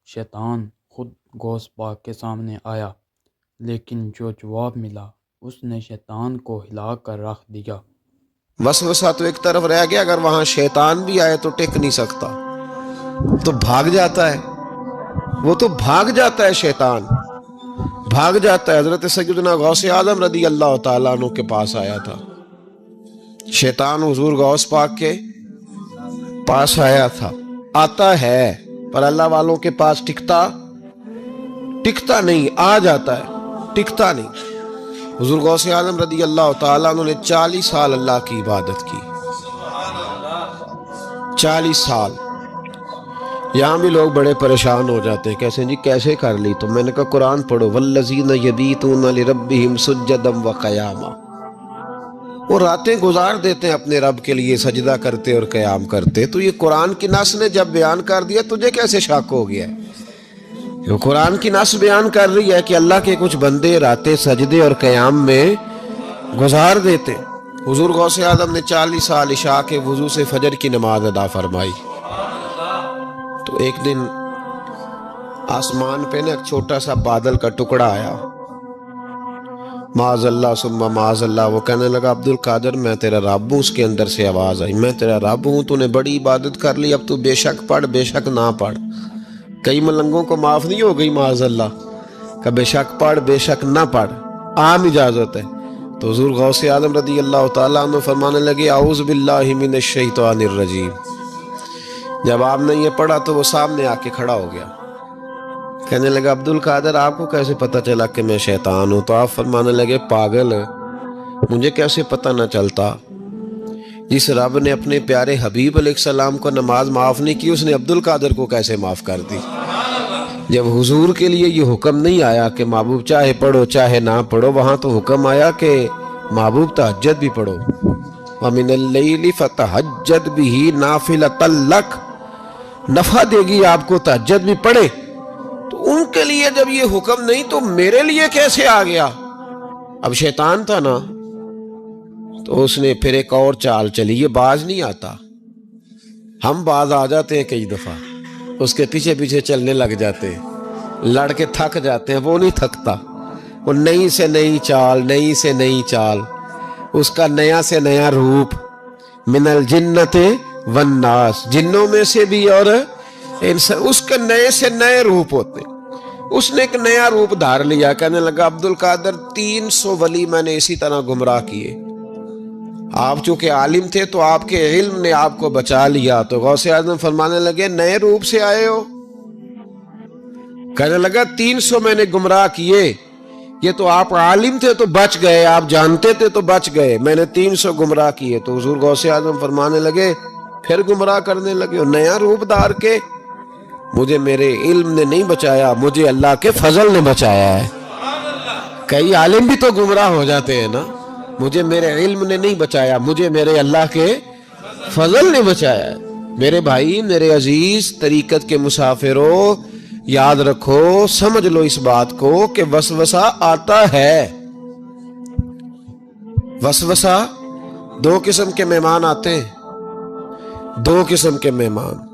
شیطان خود غوث پاک کے سامنے آیا، لیکن جو جواب ملا اس نے شیطان کو ہلا کر رکھ دیا۔ وسوسہ تو ایک طرف رہ گیا، اگر وہاں شیطان بھی آئے تو ٹک نہیں سکتا، تو بھاگ جاتا ہے، وہ تو بھاگ جاتا ہے، شیطان بھاگ جاتا ہے۔ حضرت سیدنا غوث اعظم رضی اللہ تعالیٰ عنہ کے پاس آیا تھا، شیطان حضور غوث پاک کے پاس آیا تھا، آتا ہے پر اللہ والوں کے پاس ٹکتا نہیں، آ جاتا ہے، ٹکتا نہیں۔ حضور غوث اعظم رضی اللہ تعالیٰ عنہ نے 40 سال اللہ کی عبادت کی، 40 سال۔ یہاں بھی لوگ بڑے پریشان ہو جاتے ہیں، کیسے جی کیسے کر لی؟ تو میں نے کہا قرآن پڑھو، والذین یبیتون لربہم سجدا وقیاما، وہ راتیں گزار دیتے ہیں اپنے رب کے لیے سجدہ کرتے اور قیام کرتے۔ تو یہ قرآن کی نص نے جب بیان کر دیا، تجھے کیسے شک ہو گیا ہے؟ جو قرآن کی نص بیان کر رہی ہے کہ اللہ کے کچھ بندے راتیں سجدے اور قیام میں گزار دیتے۔ حضور غوث اعظم نے 40 سال عشاء کے وضو سے فجر کی نماز ادا فرمائی۔ تو ایک دن آسمان پہ نا ایک چھوٹا سا بادل کا ٹکڑا آیا، معاذ اللہ ثم معاذ اللہ، وہ کہنے لگا عبد القادر میں تیرا رب ہوں۔ اس کے اندر سے آواز آئی، میں تیرا رب ہوں، تو نے بڑی عبادت کر لی، اب تو بے شک پڑھ بے شک نہ پڑھ۔ کئی ملنگوں کو معاف نہیں ہو گئی معاذ اللہ کہ بے شک پڑھ بے شک نہ پڑھ، عام اجازت ہے۔ تو حضور غوث اعظم رضی اللہ تعالیٰ عنہ فرمانے لگے اعوذ باللہ من الشیطان الرجیم۔ جب آپ نے یہ پڑھا تو وہ سامنے آ کے کھڑا ہو گیا، کہنے لگا عبد القادر آپ کو کیسے پتہ چلا کہ میں شیطان ہوں؟ تو آپ فرمانے لگے پاگل، مجھے کیسے پتہ نہ چلتا؟ جس رب نے اپنے پیارے حبیب علیہ السلام کو نماز معاف نہیں کی، اس نے عبد القادر کو کیسے معاف کر دی؟ جب حضور کے لیے یہ حکم نہیں آیا کہ محبوب چاہے پڑھو چاہے نہ پڑھو، وہاں تو حکم آیا کہ محبوب تہجد بھی پڑھو، وَمِنَ اللَّيْلِ فَتَہَجَّدْ بِهِ نَافِلَةً لَكَ، نفع دے گی آپ کو، تہجد بھی پڑھے۔ تو ان کے لیے جب یہ حکم نہیں تو میرے لیے کیسے آ گیا؟ اب شیطان تھا نا، تو اس نے پھر ایک اور چال چلی، یہ باز نہیں آتا، ہم باز آ جاتے ہیں کئی دفعہ، اس کے پیچھے پیچھے چلنے لگ جاتے ہیں، لڑ کے تھک جاتے ہیں، وہ نہیں تھکتا، وہ نئی سے نئی چال، نئی سے نئی چال، اس کا نیا سے نیا روپ، من الجنت والناس، جنوں میں سے بھی اور اس کے نئے سے نئے روپ ہوتے۔ اس نے ایک نیا روپ دھار لیا، کہنے لگا عبد القادر 300 ولی میں نے اسی طرح گمراہ کیے، آپ چونکہ عالم تھے تو آپ کے علم نے آپ کو بچا لیا۔ تو غوث اعظم فرمانے لگے نئے روپ سے آئے ہو؟ کہنے لگا 300 میں نے گمراہ کیے، یہ تو آپ عالم تھے تو بچ گئے، آپ جانتے تھے تو بچ گئے، میں نے 300 گمراہ کیے۔ تو حضور غوث اعظم فرمانے لگے پھر گمراہ کرنے لگے ہو نیا روپ دھار کے؟ مجھے میرے علم نے نہیں بچایا، مجھے اللہ کے فضل نے بچایا ہے۔ کئی عالم بھی تو گمراہ ہو جاتے ہیں نا، مجھے میرے علم نے نہیں بچایا، مجھے میرے اللہ کے فضل نے بچایا ہے۔ میرے بھائی، میرے عزیز طریقت کے مسافروں، یاد رکھو، سمجھ لو اس بات کو کہ وسوسہ آتا ہے۔ وسوسہ، 2 قسم کے مہمان آتے ہیں، 2 قسم کے مہمان۔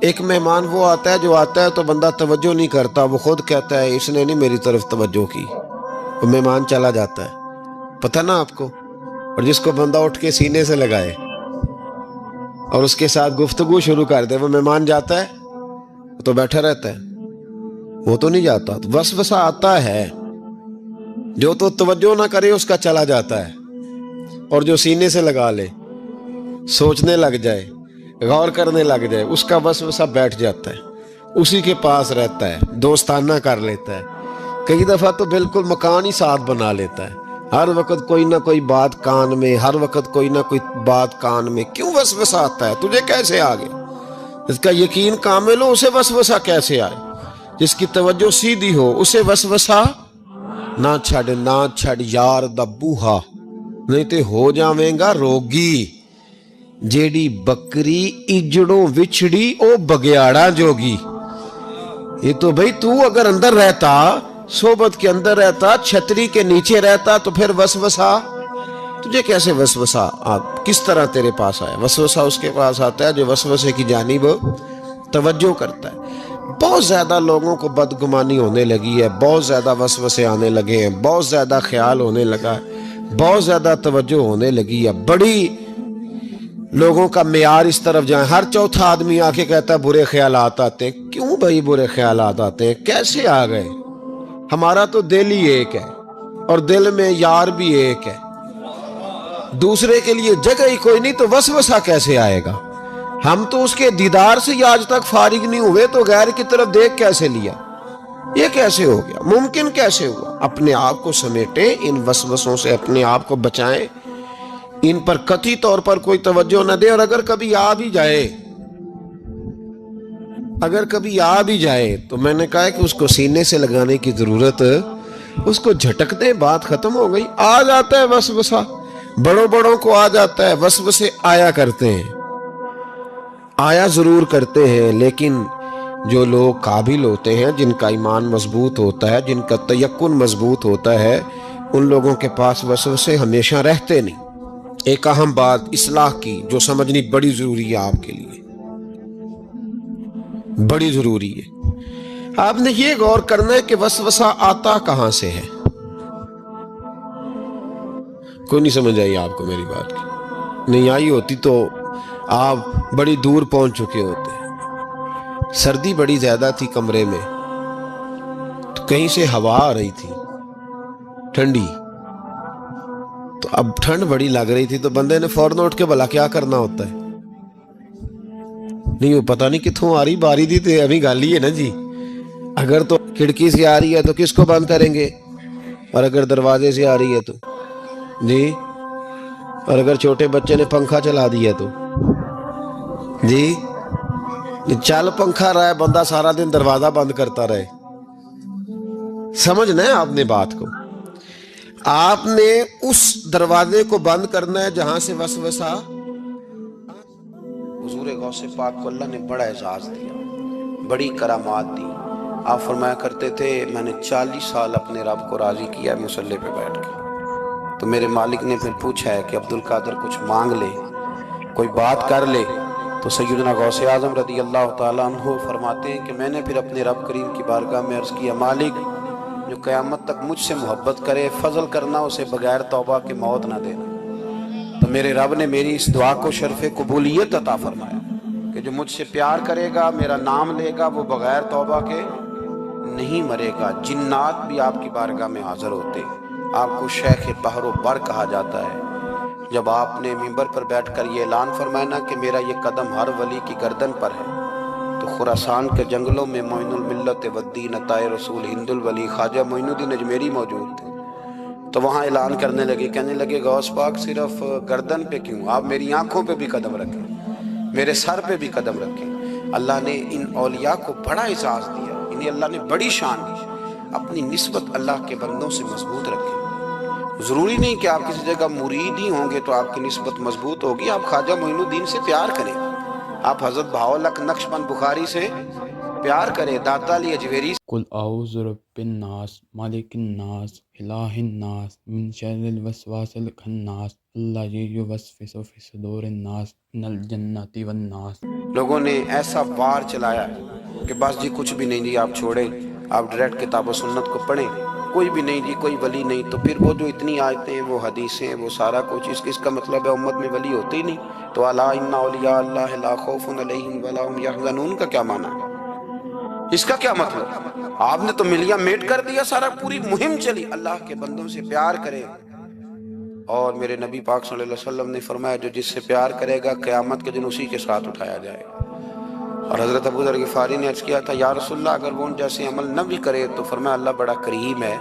ایک مہمان وہ آتا ہے جو آتا ہے تو بندہ توجہ نہیں کرتا، وہ خود کہتا ہے اس نے نہیں میری طرف توجہ کی، وہ مہمان چلا جاتا ہے، پتہ نا آپ کو۔ اور جس کو بندہ اٹھ کے سینے سے لگائے اور اس کے ساتھ گفتگو شروع کر دے، وہ مہمان جاتا ہے؟ وہ تو بیٹھا رہتا ہے، وہ تو نہیں جاتا۔ تو وسوسہ آتا ہے، جو تو توجہ نہ کرے اس کا چلا جاتا ہے، اور جو سینے سے لگا لے، سوچنے لگ جائے، غور کرنے لگ جائے، اس کا وسوسہ بیٹھ جاتا ہے، اسی کے پاس رہتا ہے، دوستانہ کر لیتا ہے، کئی دفعہ تو بالکل مکان ہی ساتھ بنا لیتا ہے، ہر وقت کوئی نہ کوئی بات کان میں، ہر وقت کوئی نہ کوئی بات کان میں۔ کیوں وسوسہ آتا ہے؟ تجھے کیسے آ گیا؟ جس کا یقین کامل ہو اسے وسوسہ کیسے آئے؟ جس کی توجہ سیدھی ہو اسے وسوسہ نہ چھڑ یار دا بوہا، نہیں تے ہو جاویں گا روگی۔ جیڑی بکری اجڑوں وچھڑی او بگیاڑا جوگی۔ یہ تو بھئی تو اگر اندر رہتا، صحبت کے اندر رہتا، چھتری کے نیچے رہتا، تو پھر وسوسہ تجھے کیسے وسوسہ کس طرح تیرے پاس آیا؟ وسوسہ اس کے پاس آتا ہے جو وسوسے کی جانب توجہ کرتا ہے۔ بہت زیادہ لوگوں کو بدگمانی ہونے لگی ہے، بہت زیادہ وسوسے آنے لگے ہیں، بہت زیادہ خیال ہونے لگا ہے، بہت زیادہ توجہ ہونے لگی ہے، بڑی لوگوں کا معیار اس طرف جائیں، ہر چوتھا آدمی آ کے کہتا ہے برے خیالات آتے ہیں۔ کیوں بھائی برے خیالات آتے ہیں؟ کیسے آ گئے؟ ہمارا تو دل ہی ایک ہے اور دل میں یار بھی ایک ہے، دوسرے کے لیے جگہ ہی کوئی نہیں تو وسوسہ کیسے آئے گا؟ ہم تو اس کے دیدار سے ہی آج تک فارغ نہیں ہوئے تو غیر کی طرف دیکھ کیسے لیا؟ یہ کیسے ہو گیا؟ ممکن کیسے ہوا؟ اپنے آپ کو سمیٹیں، ان وسوسوں سے اپنے آپ کو بچائیں، ان پر قطعی طور پر کوئی توجہ نہ دیں، اور اگر کبھی آ بھی جائے تو میں نے کہا ہے کہ اس کو سینے سے لگانے کی ضرورت، اس کو جھٹک دیں، بات ختم ہو گئی۔ آ جاتا ہے وسوسہ، بڑوں کو آ جاتا ہے، وسوسے آیا کرتے ہیں، آیا ضرور کرتے ہیں، لیکن جو لوگ قابل ہوتے ہیں، جن کا ایمان مضبوط ہوتا ہے، جن کا تیقن مضبوط ہوتا ہے، ان لوگوں کے پاس وسوسے ہمیشہ رہتے نہیں۔ ایک اہم بات اصلاح کی جو سمجھنی بڑی ضروری ہے، آپ کے لیے بڑی ضروری ہے۔ آپ نے یہ غور کرنا ہے کہ وسوسہ آتا کہاں سے ہے۔ کوئی نہیں سمجھ آئی آپ کو میری بات کی؟ نہیں آئی ہوتی تو آپ بڑی دور پہنچ چکے ہوتے۔ سردی بڑی زیادہ تھی کمرے میں، تو کہیں سے ہوا آ رہی تھی ٹھنڈی، تو اب ٹھنڈ بڑی لگ رہی تھی تو بندے نے فوراً اٹھ کے بھلا کیا کرنا ہوتا ہے؟ نہیں وہ پتہ نہیں کتوں آ رہی، باری دی تے ابھی گل ہی ہے نا جی۔ اگر تو کھڑکی سے آ رہی ہے تو کس کو بند کریں گے، اور اگر دروازے سے آ رہی ہے تو جی، اور اگر چھوٹے بچے نے پنکھا چلا دیا تو جی، چل پنکھا رہا ہے بندہ سارا دن دروازہ بند کرتا رہے؟ سمجھنا ہے آپ نے بات کو، آپ نے اس دروازے کو بند کرنا ہے جہاں سے وسوسہ۔ حضور غوث پاک کو اللہ نے بڑا اعزاز دیا، بڑی کرامات دی۔ آپ فرمایا کرتے تھے میں نے 40 سال اپنے رب کو راضی کیا ہے مصلی پہ بیٹھ کے، تو میرے مالک نے پھر پوچھا ہے کہ عبد القادر کچھ مانگ لے، کوئی بات کر لے، تو سیدنا غوث اعظم رضی اللہ تعالیٰ عنہ فرماتے ہیں کہ میں نے پھر اپنے رب کریم کی بارگاہ میں عرض کیا، مالک جو قیامت تک مجھ سے محبت کرے فضل کرنا، اسے بغیر توبہ کے موت نہ دینا۔ تو میرے رب نے میری اس دعا کو شرف قبولیت عطا فرمایا کہ جو مجھ سے پیار کرے گا، میرا نام لے گا، وہ بغیر توبہ کے نہیں مرے گا۔ جنات بھی آپ کی بارگاہ میں حاضر ہوتے ہیں، آپ کو شیخ بحر و بر کہا جاتا ہے۔ جب آپ نے منبر پر بیٹھ کر یہ اعلان فرمایا نا کہ میرا یہ قدم ہر ولی کی گردن پر ہے، تو خراسان کے جنگلوں میں معین الملت والدین عطائے رسول ہند الولی خواجہ معین الدین اجمیری موجود تھے، تو وہاں اعلان کرنے لگے، کہنے لگے غوث پاک صرف گردن پہ کیوں، آپ میری آنکھوں پہ بھی قدم رکھیں، میرے سر پہ بھی قدم رکھیں۔ اللہ نے ان اولیاء کو بڑا اعزاز دیا، انہیں اللہ نے بڑی شان دی۔ اپنی نسبت اللہ کے بندوں سے مضبوط رکھیں۔ ضروری نہیں کہ آپ کسی جگہ مرید ہی ہوں گے تو آپ کی نسبت مضبوط ہوگی، آپ خواجہ معین الدین سے پیار کریں، آپ حضرت بہاؤالحق نقشبند بخاری سے پیار کریں، داتا علی اجویری سے۔ قل اعوذ برب الناس مالک الناس الہ الناس من شر الوسواس الخناس الذی یوسوس فی صدور الناس من الجنۃ والناس۔ لوگوں نے ایسا وار چلایا کہ بس جی کچھ بھی نہیں جی، آپ چھوڑیں، آپ ڈائریکٹ کتاب و سنت کو پڑھیں، کوئی بھی نہیں جی، کوئی ولی نہیں، تو پھر وہ جو اتنی آیتیں وہ حدیثیں وہ سارا کچھ، اس کا مطلب ہے امت میں ولی ہوتے ہی نہیں۔ تو الا ان اولیاء اللہ لا خوف علیہم ولا هم یحزنون کا کیا معنی ہے؟ اس کا کیا مطلب؟ آپ نے تو ملیا میٹ کر دیا، سارا پوری مہم چلی، اللہ کے بندوں سے پیار کریں۔ اور میرے نبی پاک صلی اللہ علیہ وسلم نے فرمایا جو جس سے پیار کرے گا قیامت کے دن اسی کے ساتھ اٹھایا جائے گا۔ اور حضرت ابو ذر غفاری نے عرض کیا تھا یا رسول اللہ اگر وہ ان جیسے عمل نہ بھی کرے تو فرمایا اللہ بڑا کریم ہے،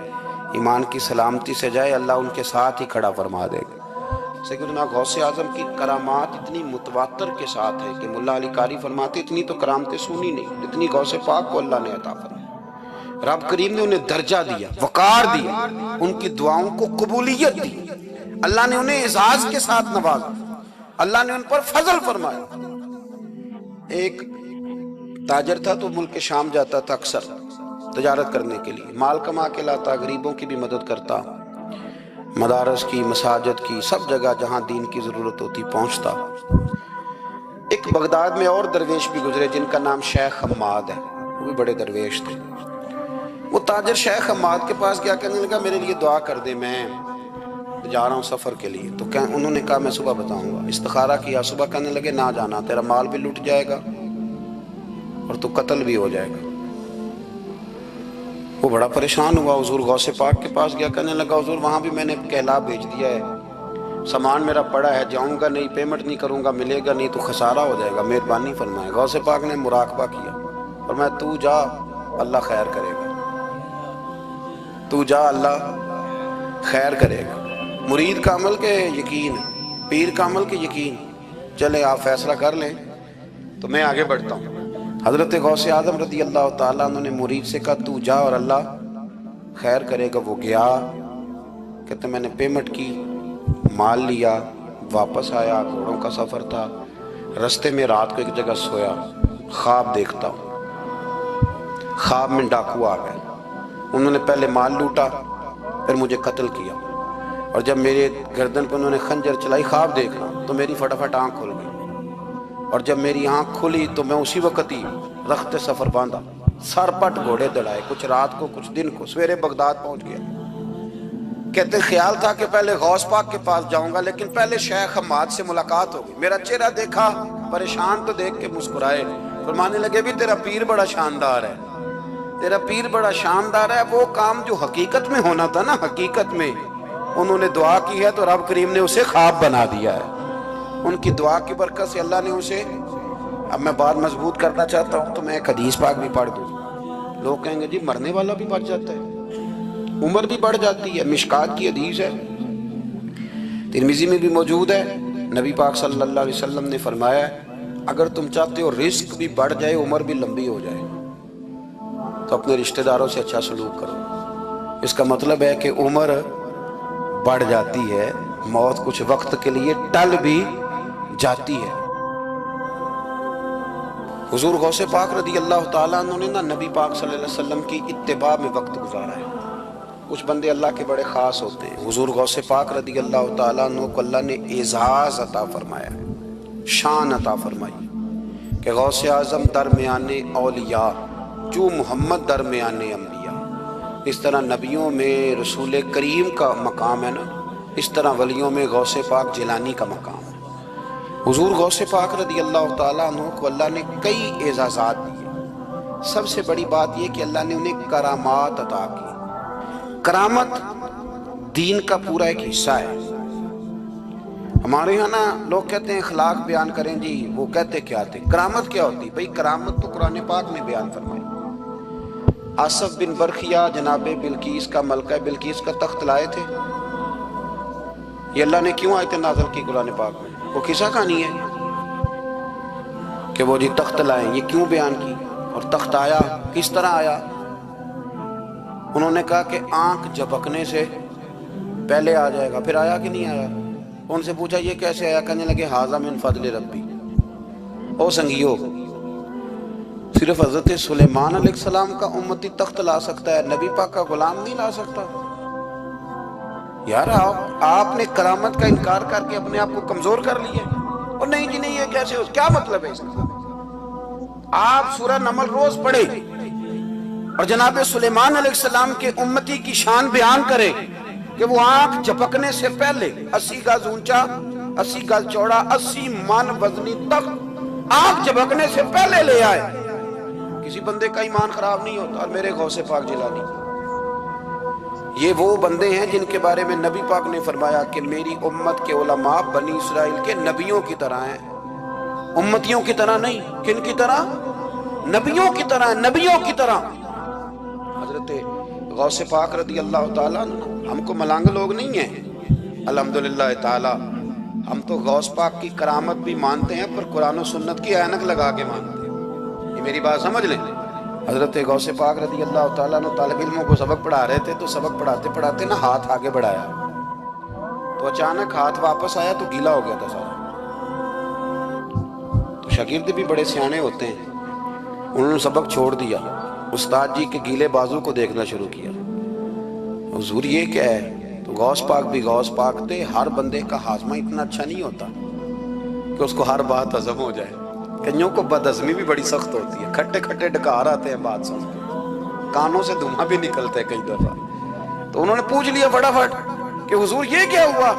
ایمان کی سلامتی سے جائے اللہ ان کے ساتھ ہی کھڑا فرما دے گا۔ سیدنا غوث اعظم کی کرامات اتنی متواتر کے ساتھ ہے کہ ملا علی قاری فرماتے اتنی تو کرامتیں سنی نہیں جتنی غوث پاک کو اللہ نے عطا فرمائی۔ رب کریم نے انہیں درجہ دیا، وقار دیا، ان کی دعاؤں کو قبولیت دی، اللہ نے انہیں اعزاز کے ساتھ نوازا، اللہ نے ان پر فضل فرمایا۔ ایک تاجر تھا تو ملک شام جاتا تھا اکثر تجارت کرنے کے لیے، مال کما کے لاتا، غریبوں کی بھی مدد کرتا، مدارس کی، مساجد کی، سب جگہ جہاں دین کی ضرورت ہوتی پہنچتا۔ ایک بغداد میں اور درویش بھی گزرے جن کا نام شیخ حماد ہے، وہ بھی بڑے درویش تھے. وہ تاجر شیخ حماد کے پاس گیا, کہنے لگا میرے لیے دعا کر دے, میں جا رہا ہوں سفر کے لیے. تو انہوں نے کہا میں صبح بتاؤں گا. استخارہ کیا, صبح کہنے لگے نہ جانا, تیرا مال بھی لٹ جائے گا اور تو قتل بھی ہو جائے گا. وہ بڑا پریشان ہوا, حضور غوث پاک کے پاس گیا, کہنے لگا حضور وہاں بھی میں نے کہلا بھیج دیا ہے, سامان میرا پڑا ہے, جاؤں گا نہیں, پیمنٹ نہیں کروں گا, ملے گا نہیں تو خسارہ ہو جائے گا, مہربانی فرمائے. غوث پاک نے مراقبہ کیا اور میں تو جا اللہ خیر کرے گا, تو جا اللہ خیر کرے گا. مرید کا عمل کے یقین, پیر کا عمل کے یقین. چلے آپ فیصلہ کر لیں تو میں آگے بڑھتا ہوں. حضرت غوث اعظم رضی اللہ تعالیٰ عنہ نے مرید سے کہا تو جا اور اللہ خیر کرے گا. وہ گیا, کہتے میں نے پیمنٹ کی, مال لیا, واپس آیا. گھوڑوں کا سفر تھا, رستے میں رات کو ایک جگہ سویا, خواب دیکھتا ہوں. خواب میں ڈاکو آ گئے, انہوں نے پہلے مال لوٹا, پھر مجھے قتل کیا, اور جب میرے گردن پہ انہوں نے خنجر چلائی, خواب دیکھ رہا ہوں تو میری فٹافٹ آنکھ کھل گئی, اور جب میری آنکھ کھلی تو میں اسی وقت ہی رخت سفر باندھا, سر پٹ گھوڑے دڑائے, کچھ رات کو کچھ دن کو, سویرے بغداد پہنچ گیا. کہتے خیال تھا کہ پہلے غوث پاک کے پاس جاؤں گا, لیکن پہلے شیخ حماد سے ملاقات ہو گئی. میرا چہرہ دیکھا, پریشان تو دیکھ کے مسکرائے, فرمانے لگے بھی تیرا پیر بڑا شاندار ہے, تیرا پیر بڑا شاندار ہے. وہ کام جو حقیقت میں ہونا تھا نا, حقیقت میں انہوں نے دعا کی ہے تو رب کریم نے اسے خواب بنا دیا ہے. ان کی دعا کی برکت سے اللہ نے اسے, اب میں بات مضبوط کرنا چاہتا ہوں تو میں ایک حدیث پاک بھی پڑھ دوں. لوگ کہیں گے جی مرنے والا بھی بچ جاتا ہے, عمر بھی بڑھ جاتی ہے. مشکات کی حدیث ہے, ترمذی میں بھی موجود ہے. نبی پاک صلی اللہ علیہ وسلم نے فرمایا ہے اگر تم چاہتے ہو رزق بھی بڑھ جائے, عمر بھی لمبی ہو جائے, تو اپنے رشتہ داروں سے اچھا سلوک کرو. اس کا مطلب ہے کہ عمر بڑھ جاتی ہے, موت کچھ وقت کے لیے ٹل بھی جاتی ہے. حضور غوث پاک رضی اللہ تعالیٰ عنہ نے نا نبی پاک صلی اللہ علیہ وسلم کی اتباع میں وقت گزارا ہے. کچھ بندے اللہ کے بڑے خاص ہوتے ہیں. حضور غوث پاک رضی اللہ تعالیٰ عنہ کو اللہ نے اعزاز عطا فرمایا, شان عطا فرمائی کہ غوث اعظم درمیان اولیاء جو محمد درمیان انبیاء. اس طرح نبیوں میں رسول کریم کا مقام ہے نا, اس طرح ولیوں میں غوث پاک جیلانی کا مقام ہے. حضور غوث پاک رضی اللہ تعالیٰ عنہ کو اللہ نے کئی اعزازات دیے. سب سے بڑی بات یہ کہ اللہ نے انہیں کرامات عطا کی. کرامت دین کا پورا ایک حصہ ہے. ہمارے یہاں نا لوگ کہتے ہیں اخلاق بیان کریں, جی وہ کہتے کیا تھے, کرامت کیا ہوتی؟ بھئی کرامت تو قرآن پاک میں بیان فرمائی. آصف بن برخیا جناب بلقیس کا, ملکہ بلقیس کا تخت لائے تھے. یہ اللہ نے کیوں آیت نازل کی قرآن پاک میں؟ وہ قصہ کہانی ہے کہ وہ جی تخت لائیں, یہ کیوں بیان کی, اور تخت آیا کس طرح آیا؟ انہوں نے کہا کہ آنکھ جھپکنے سے پہلے آ جائے گا. پھر آیا کہ نہیں آیا؟ ان سے پوچھا یہ کیسے آیا؟ کہنے لگے ھذا من فضل ربی. او سنگیو, صرف حضرت سلیمان علیہ السلام کا امتی تخت لا سکتا ہے, نبی پاک کا غلام نہیں لا سکتا. یار آپ نے کرامت کا انکار کر کے اپنے آپ کو کمزور کر لیا. اور نہیں جی نہیں, یہ کیسے ہو, کیا مطلب ہے اس کا؟ آپ سورہ نمل روز پڑھے اور جناب سلیمان علیہ السلام کے امتی کی شان بیان کرے کہ وہ آنکھ جھپکنے سے پہلے 80 گز اونچا, 80 گز چوڑا, 80 من وزنی تخت آنکھ جھپکنے سے پہلے لے آئے. کسی بندے کا ایمان خراب نہیں ہوتا. اور میرے غوث پاک جیلانی, یہ وہ بندے ہیں جن کے بارے میں نبی پاک نے فرمایا کہ میری امت کے علماء بنی اسرائیل کے نبیوں کی طرح ہیں, امتیوں کی طرح نہیں. کن کی طرح؟ نبیوں کی طرح, نبیوں کی طرح. حضرت غوث پاک رضی اللہ تعالیٰ, ہم کو ملانگ لوگ نہیں ہیں الحمدللہ تعالیٰ. ہم تو غوث پاک کی کرامت بھی مانتے ہیں پر قرآن و سنت کی عینک لگا کے مانتے ہیں. یہ میری بات سمجھ لیں. حضرت غوث پاک رضی اللہ تعالیٰ نے طالب علموں کو سبق پڑھا رہے تھے, تو سبق پڑھاتے پڑھاتے نا ہاتھ آگے بڑھایا, تو اچانک ہاتھ واپس آیا تو گیلا ہو گیا تھا سارا. تو شاگرد بھی بڑے سیانے ہوتے ہیں, انہوں نے سبق چھوڑ دیا, استاد جی کے گیلے بازو کو دیکھنا شروع کیا. حضور یہ کیا ہے؟ تو غوث پاک بھی غوث پاک تھے. ہر بندے کا ہاضمہ اتنا اچھا نہیں ہوتا کہ اس کو ہر بات ہضم ہو جائے. کئیوں کو بدہضمی بھی بڑی سخت ہوتی ہے، کھٹے کھٹے ڈکار آتے ہیں بات سن کے، کانوں سے دھواں بھی نکلتے ہیں کئی دفعہ. تو انہوں نے پوچھ لیا فٹافٹ کہ حضور یہ کیا ہوا؟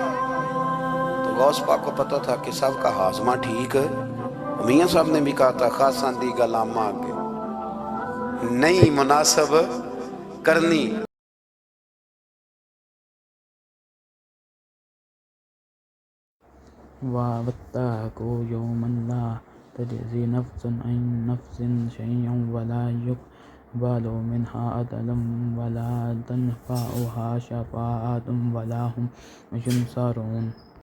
تو غوث پاک کو پتا تھا کہ سب کا ہاضمہ ٹھیک ہے. میاں صاحب نے بھی کہا تھا خاصاں دی گل آگے نہیں مناسب کرنی. واتقوا يوما لا تجزي نفس عن نفس شيئا ولا يقبل منها عدل ولا تنفعها شفاعة ولا هم ينصرون.